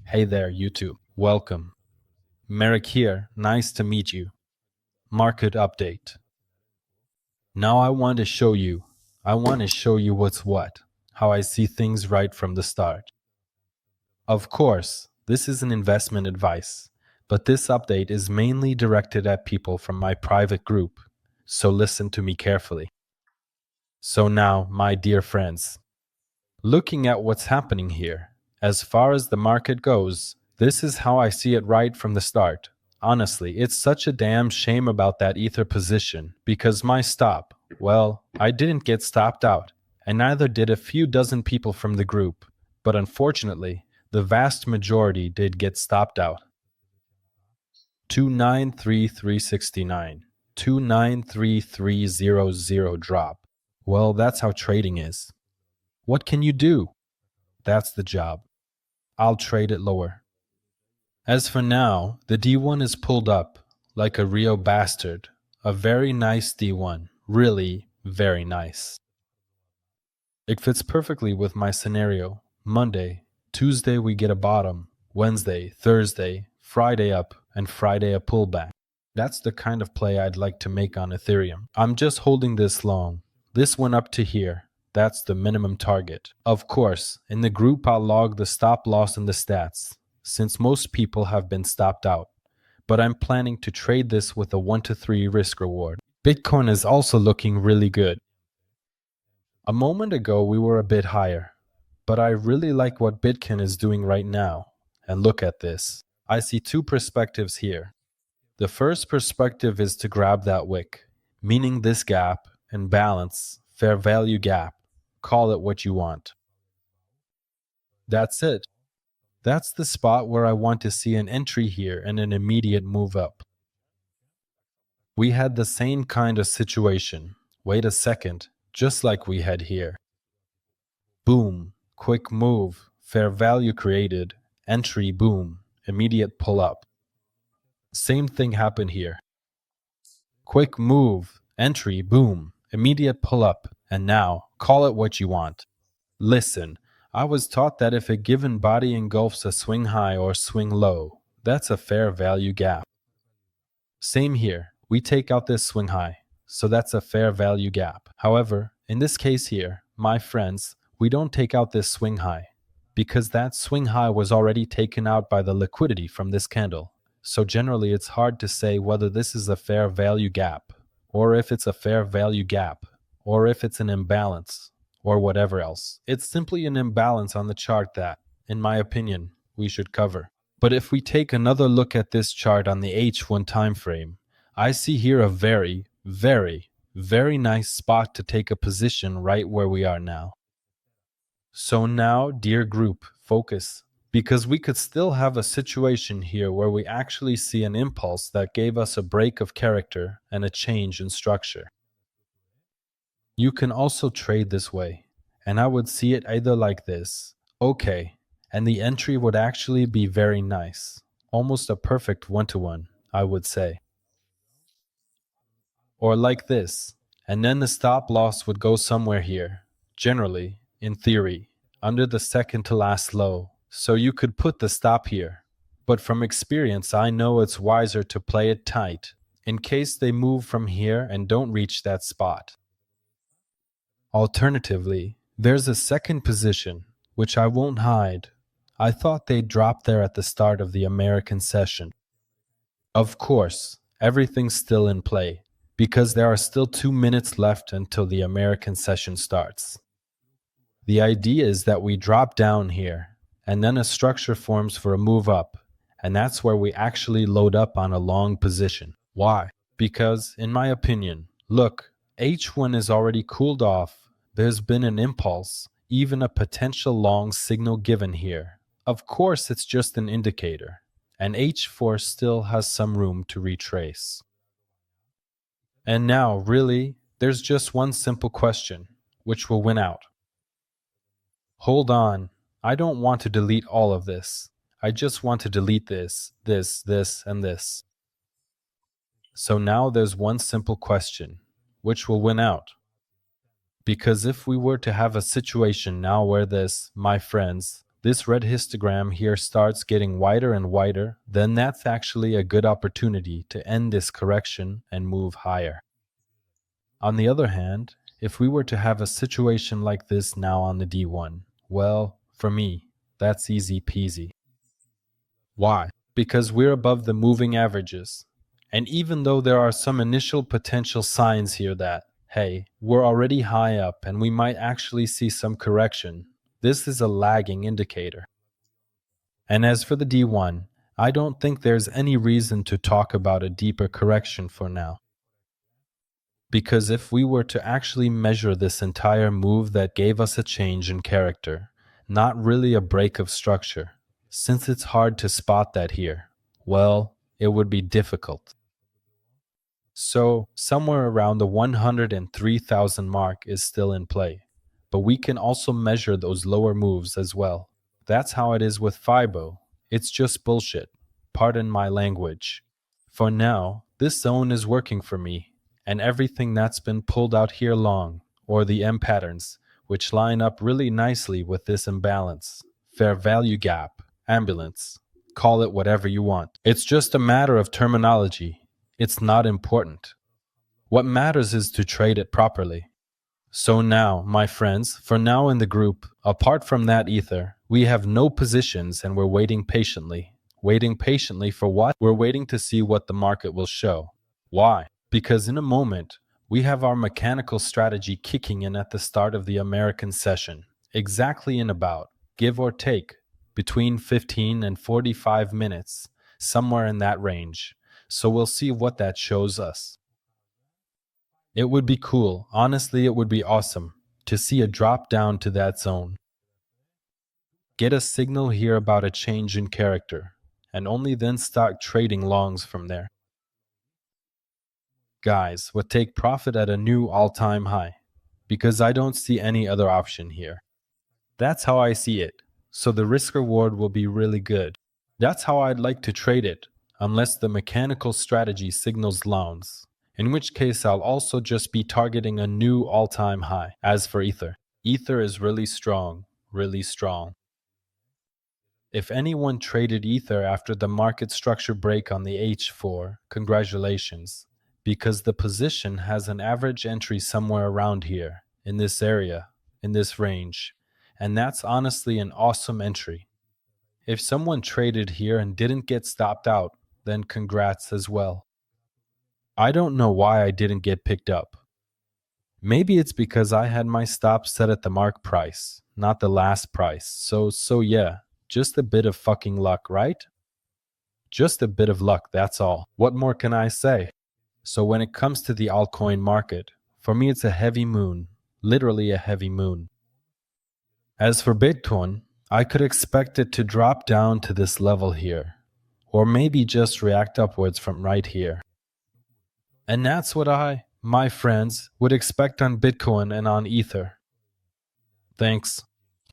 Hey there, YouTube. Welcome. Merrick here. Nice to meet you. Market update. Now I want to show you what's what, how I see things right from the start. Of course, this is an investment advice, but this update is mainly directed at people from my private group, so listen to me carefully. So now, my dear friends, looking at what's happening here, as far as the market goes, this is how I see it right from the start. Honestly, it's such a damn shame about that ether position because my stop, well, I didn't get stopped out, and neither did a few dozen people from the group. But unfortunately, the vast majority did get stopped out. 293369, 293300 drop. Well, that's how trading is. What can you do? That's the job. I'll trade it lower. As for now, the D1 is pulled up like a Rio bastard. A very nice D1. Really, very nice. It fits perfectly with my scenario. Monday, Tuesday we get a bottom, Wednesday, Thursday, Friday up, and Friday a pullback. That's the kind of play I'd like to make on Ethereum. I'm just holding this long. This went up to here. That's the minimum target. Of course, in the group I'll log the stop loss and the stats, since most people have been stopped out. But I'm planning to trade this with a 1 to 3 risk reward. Bitcoin is also looking really good. A moment ago we were a bit higher, but I really like what Bitcoin is doing right now. And look at this. I see two perspectives here. The first perspective is to grab that wick, meaning this gap and balance, fair value gap. Call it what you want. That's it. That's the spot where I want to see an entry here and an immediate move up. We had the same kind of situation. Wait a second, just like we had here. Boom, quick move, fair value created, entry boom, immediate pull up. Same thing happened here. Quick move, entry boom, immediate pull up, and now call it what you want. Listen, I was taught that if a given body engulfs a swing high or swing low, that's a fair value gap. Same here, we take out this swing high, so that's a fair value gap. However, in this case here, my friends, we don't take out this swing high, because that swing high was already taken out by the liquidity from this candle. So generally it's hard to say whether this is a fair value gap, or if it's a fair value gap, or if it's an imbalance, or whatever else. It's simply an imbalance on the chart that, in my opinion, we should cover. But if we take another look at this chart on the H1 timeframe, I see here a very, very, very nice spot to take a position right where we are now. So now, dear group, focus. Because we could still have a situation here where we actually see an impulse that gave us a break of character and a change in structure. You can also trade this way, and I would see it either like this, okay, and the entry would actually be very nice, almost a perfect one-to-one, I would say. Or like this, and then the stop loss would go somewhere here, generally, in theory, under the second to last low. So you could put the stop here. But from experience, I know it's wiser to play it tight, in case they move from here and don't reach that spot. Alternatively, there's a second position, which I won't hide. I thought they'd drop there at the start of the American session. Of course, everything's still in play, because there are still 2 minutes left until the American session starts. The idea is that we drop down here, and then a structure forms for a move up, and that's where we actually load up on a long position. Why? Because, in my opinion, look, H1 is already cooled off, there's been an impulse, even a potential long signal given here. Of course, it's just an indicator, and H4 still has some room to retrace. And now, really, there's just one simple question, which will win out. Hold on. I don't want to delete all of this. I just want to delete this, and this. So now there's one simple question, which will win out? Because if we were to have a situation now where this, my friends, this red histogram here starts getting wider and wider, then that's actually a good opportunity to end this correction and move higher. On the other hand, if we were to have a situation like this now on the D1, well, for me, that's easy peasy. Why? Because we're above the moving averages. And even though there are some initial potential signs here that, hey, we're already high up and we might actually see some correction, this is a lagging indicator. And as for the D1, I don't think there's any reason to talk about a deeper correction for now. Because if we were to actually measure this entire move that gave us a change in character, not really a break of structure, since it's hard to spot that here, well, it would be difficult. So, somewhere around the 103,000 mark is still in play, but we can also measure those lower moves as well. That's how it is with FIBO. It's just bullshit. Pardon my language. For now, this zone is working for me, and everything that's been pulled out here long, or the M patterns, which line up really nicely with this imbalance, fair value gap, ambulance, call it whatever you want. It's just a matter of terminology. It's not important. What matters is to trade it properly. So now, my friends, for now in the group, apart from that ether, we have no positions and we're waiting patiently. Waiting patiently for what? We're waiting to see what the market will show. Why? Because in a moment, we have our mechanical strategy kicking in at the start of the American session, exactly in about, give or take, between 15 and 45 minutes, somewhere in that range. So we'll see what that shows us. It would be cool, honestly it would be awesome, to see a drop down to that zone. Get a signal here about a change in character, and only then start trading longs from there. Guys, would take profit at a new all-time high, because I don't see any other option here. That's how I see it, so the risk-reward will be really good. That's how I'd like to trade it, unless the mechanical strategy signals longs, in which case I'll also just be targeting a new all-time high. As for Ether, Ether is really strong, really strong. If anyone traded Ether after the market structure break on the H4, congratulations, because the position has an average entry somewhere around here, in this area, in this range, and that's honestly an awesome entry. If someone traded here and didn't get stopped out, then congrats as well. I don't know why I didn't get picked up. Maybe it's because I had my stop set at the mark price, not the last price. So yeah, just a bit of fucking luck, right? Just a bit of luck, that's all. What more can I say? So when it comes to the altcoin market, for me it's a heavy moon, literally a heavy moon. As for Bitcoin, I could expect it to drop down to this level here, or maybe just react upwards from right here. And that's what I, my friends, would expect on Bitcoin and on Ether. Thanks.